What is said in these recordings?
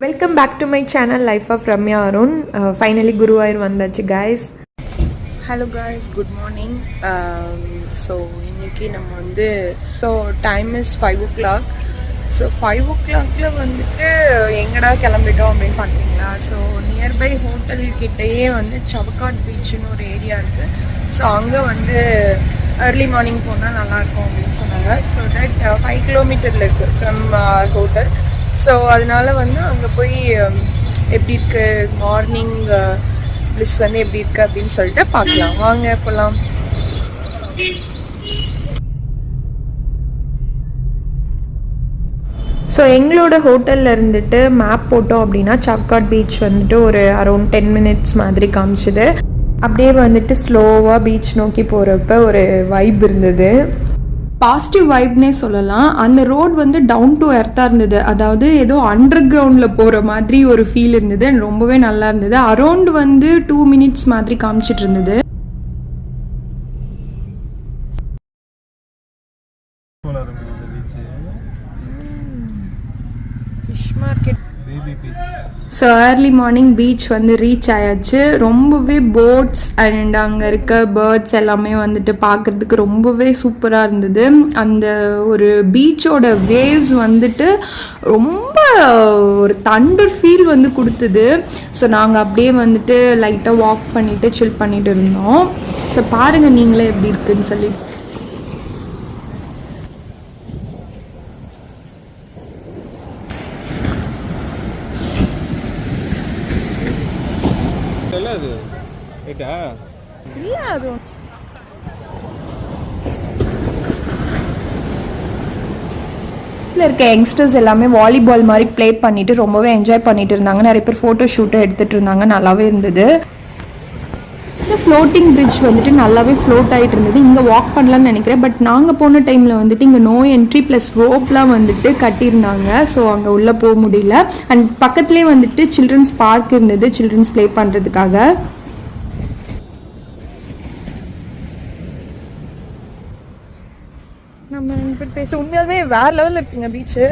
Welcome back to my channel Life of RamyaAruhn. Finally Guruvayoor vandachu guys. Hello guys, good morning. So இன்னைக்கு நம்ம வந்து time is 5 o'clock. So 5 o'clockல வந்துட்டு எங்கடா கிளம்பிட்டோம் அப்படின்னு பார்த்தீங்களா. ஸோ நியர்பை ஹோட்டல் கிட்டேயே வந்து சவக்காட் பீச்சுன்னு ஒரு ஏரியா இருக்குது. ஸோ அங்கே வந்து early morning போனால் நல்லாயிருக்கும் அப்படின்னு சொன்னாங்க. ஸோ தட் 5 கிலோமீட்டரில் இருக்குது ஃப்ரம் ஹோட்டல். ஸோ அதனால வந்து அங்கே போய் எப்படி இருக்குது மார்னிங் பிளிஸ் வந்து எப்படி இருக்குது அப்படின்னு சொல்லிட்டு பார்க்கலாம் வாங்க போகலாம். ஸோ எங்களோட ஹோட்டலில் இருந்துட்டு மேப் போட்டோம் அப்படின்னா சவக்காட் பீச் வந்துட்டு ஒரு அரௌண்ட் 10 minutes மாதிரி காமிச்சுது. அப்படியே வந்துட்டு ஸ்லோவாக பீச் நோக்கி போகிறப்ப ஒரு வைப் இருந்தது, பாசிட்டிவ் வைப்னே சொல்லலாம். அந்த ரோட் வந்து டவுன் டு எர்த்தாக இருந்தது, அதாவது ஏதோ அண்டர் கிரவுண்டில் போகிற மாதிரி ஒரு ஃபீல் இருந்தது. ரொம்பவே நல்லா இருந்தது. அரௌண்ட் வந்து 2 minutes மாதிரி காமிச்சிட்டு இருந்தது. Fish market. So early morning beach வந்து ரீச் ஆயாச்சு. ரொம்பவே போட்ஸ் அண்ட் அங்கே இருக்க பேர்ட்ஸ் எல்லாமே வந்துட்டு பார்க்குறதுக்கு ரொம்பவே சூப்பராக இருந்தது. அந்த ஒரு பீச்சோட வேவ்ஸ் வந்துட்டு ரொம்ப ஒரு தண்டர் ஃபீல் வந்து கொடுத்தது. ஸோ நாங்கள் அப்படியே வந்துட்டு லைட்டாக வாக் பண்ணிவிட்டு சில் பண்ணிட்டு இருந்தோம். ஸோ பாருங்கள் நீங்களே எப்படி இருக்குன்னு சொல்லி. இருக்க யங்ஸ்டர்ஸ் எல்லாமே வாலிபால் மாதிரி ப்ளே பண்ணிட்டு ரொம்பவே என்ஜாய் பண்ணிட்டு இருந்தாங்க. நிறைய பேர் ஃபோட்டோ ஷூட்டை எடுத்துட்டு இருந்தாங்க. நல்லாவே இருந்தது. இந்த ஃப்ளோட்டிங் பிரிட்ஜ் வந்துட்டு நல்லாவே ஃப்ளோட் ஆகிட்டு இருந்தது. இங்கே வாக் பண்ணலான்னு நினைக்கிறேன். பட் நாங்கள் போன டைமில் வந்துட்டு இங்கே நோ என்ட்ரி ப்ளஸ் ரோப்லாம் வந்துட்டு கட்டியிருந்தாங்க. ஸோ அங்கே உள்ளே போக முடியல. அண்ட் பக்கத்துலேயே வந்துட்டு சில்ட்ரன்ஸ் பார்க் இருந்தது, சில்ட்ரன்ஸ் ப்ளே பண்ணுறதுக்காக. நம்ம பேர் பேச உண்மையாகவே வேறு லெவலில் இருக்குங்க பீச்சு.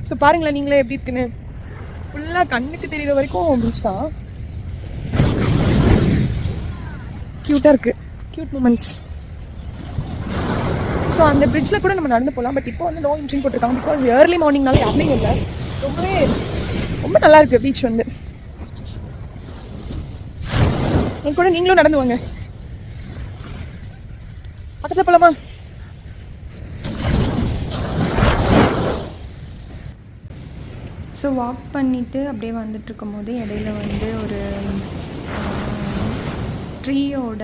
ஸோ பாருங்களேன் நீங்களே எப்படி இருக்குன்னு. ஃபுல்லாக கண்ணுக்கு தெரிகிற வரைக்கும் பீச் தான். க்யூட்டாக இருக்குது, க்யூட் மூமெண்ட்ஸ். ஸோ அந்த பிரிட்ஜில் கூட நம்ம நடந்து போகலாம். பட் இப்போ வந்து நோ என்ட்ரி போட்டிருக்காங்க. பிகாஸ் ஏர்லி மார்னிங்னால யாருமே இல்லை. ரொம்ப நல்லா இருக்குது பீச் வந்து. என் கூட நீங்களும் நடந்து வாங்க, பக்கத்தில் போலாமா? ஸோ வாக் பண்ணிவிட்டு அப்படியே வந்துட்டு இருக்கும் போது இடையில வந்து ஒரு ட்ரீயோட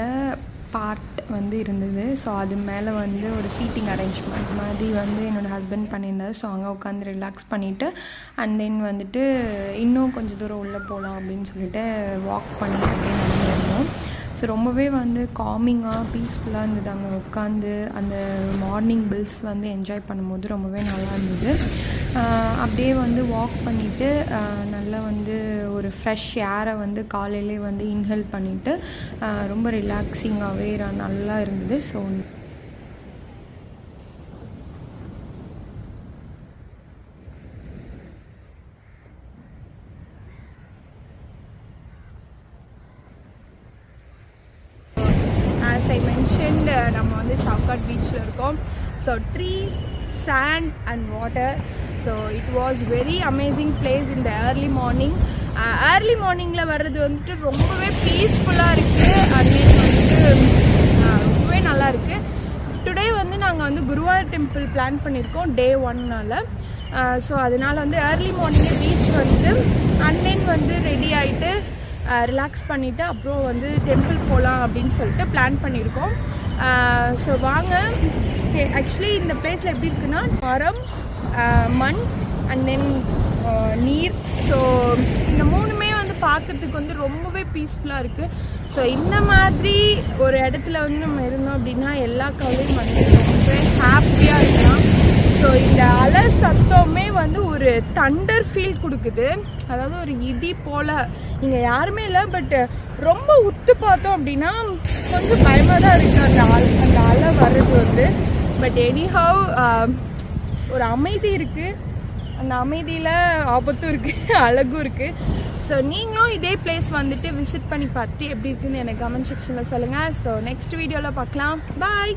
பார்ட் வந்து இருந்தது. ஸோ அது மேலே வந்து ஒரு சீட்டிங் அரேஞ்ச்மெண்ட் மாதிரி வந்து என்னோடய ஹஸ்பண்ட் பண்ணியிருந்தார். ஸோ அங்கே உட்காந்து ரிலாக்ஸ் பண்ணிவிட்டு அண்ட் தென் வந்துட்டு இன்னும் கொஞ்சம் தூரம் உள்ளே போகலாம் அப்படின்னு சொல்லிட்டு வாக் பண்ணி அப்படியே நடந்துருந்தோம். ஸோ ரொம்பவே வந்து காமிங்காக பீஸ்ஃபுல்லாக இருந்தது. அங்கே உட்காந்து அந்த மார்னிங் பில்ஸ் வந்து என்ஜாய் பண்ணும்போது ரொம்பவே நல்லா இருந்தது. அப்படியே வந்து வாக் பண்ணிவிட்டு நல்லா வந்து ஒரு ஃப்ரெஷ் ஏரை வந்து காலையிலே வந்து இன்ஹேல் பண்ணிவிட்டு ரொம்ப ரிலாக்ஸிங்காகவே நல்லா இருந்தது. ஸோ நம்ம வந்து சவக்காட் பீச்சில் இருக்கோம். So trees, sand and water. So it was very amazing place in the early morning. Early morningல வர்றது வந்துட்டு ரொம்பவே பீஸ்ஃபுல்லாக இருக்குது. அது வந்துட்டு ரொம்பவே நல்லா இருக்குது. டுடே வந்து நாங்கள் வந்து குருவாயூர் டெம்பிள் பிளான் பண்ணியிருக்கோம் டே 1னால. ஸோ அதனால் வந்து ஏர்லி மார்னிங்கே பீச் வந்து அண்ட் தென் வந்து ரெடி ஆகிட்டு ரிலாக்ஸ் பண்ணிவிட்டு அப்புறம் வந்து டெம்பிள் போகலாம் அப்படின்னு சொல்லிட்டு பிளான் பண்ணியிருக்கோம். ஸோ வாங்க. ஆக்சுவலி இந்த பிளேஸில் எப்படி இருக்குன்னா மரம், மண் அண்ட் தென் நீர். ஸோ இந்த மூணுமே வந்து பார்க்குறதுக்கு வந்து ரொம்பவே பீஸ்ஃபுல்லாக இருக்குது. ஸோ இந்த மாதிரி ஒரு இடத்துல வந்து நம்ம இருந்தோம் அப்படின்னா எல்லா கவலையும் வந்து ரொம்பவே ஹாப்பியாக இருக்கலாம். ஸோ இந்த அலை சத்தமே வந்து ஒரு தண்டர் ஃபீல் கொடுக்குது. அதாவது ஒரு இடி போல். இங்கே யாருமே இல்லை, பட் ரொம்ப உத்து பார்த்தோம் அப்படின்னா கொஞ்சம் பயமாக தான் இருக்குது அந்த அலை வர்றது வந்து. பட் எனிஹவ் ஒரு அமைதி இருக்குது, அந்த அமைதியில் ஆபத்தும் இருக்குது அழகும் இருக்குது. ஸோ நீங்களும் இதே பிளேஸ் வந்துட்டு விசிட் பண்ணி பார்த்துட்டு எப்படி இருக்குன்னு எனக்கு கமெண்ட் செக்ஷனில் சொல்லுங்கள். ஸோ நெக்ஸ்ட் வீடியோவில் பார்க்கலாம். பாய்.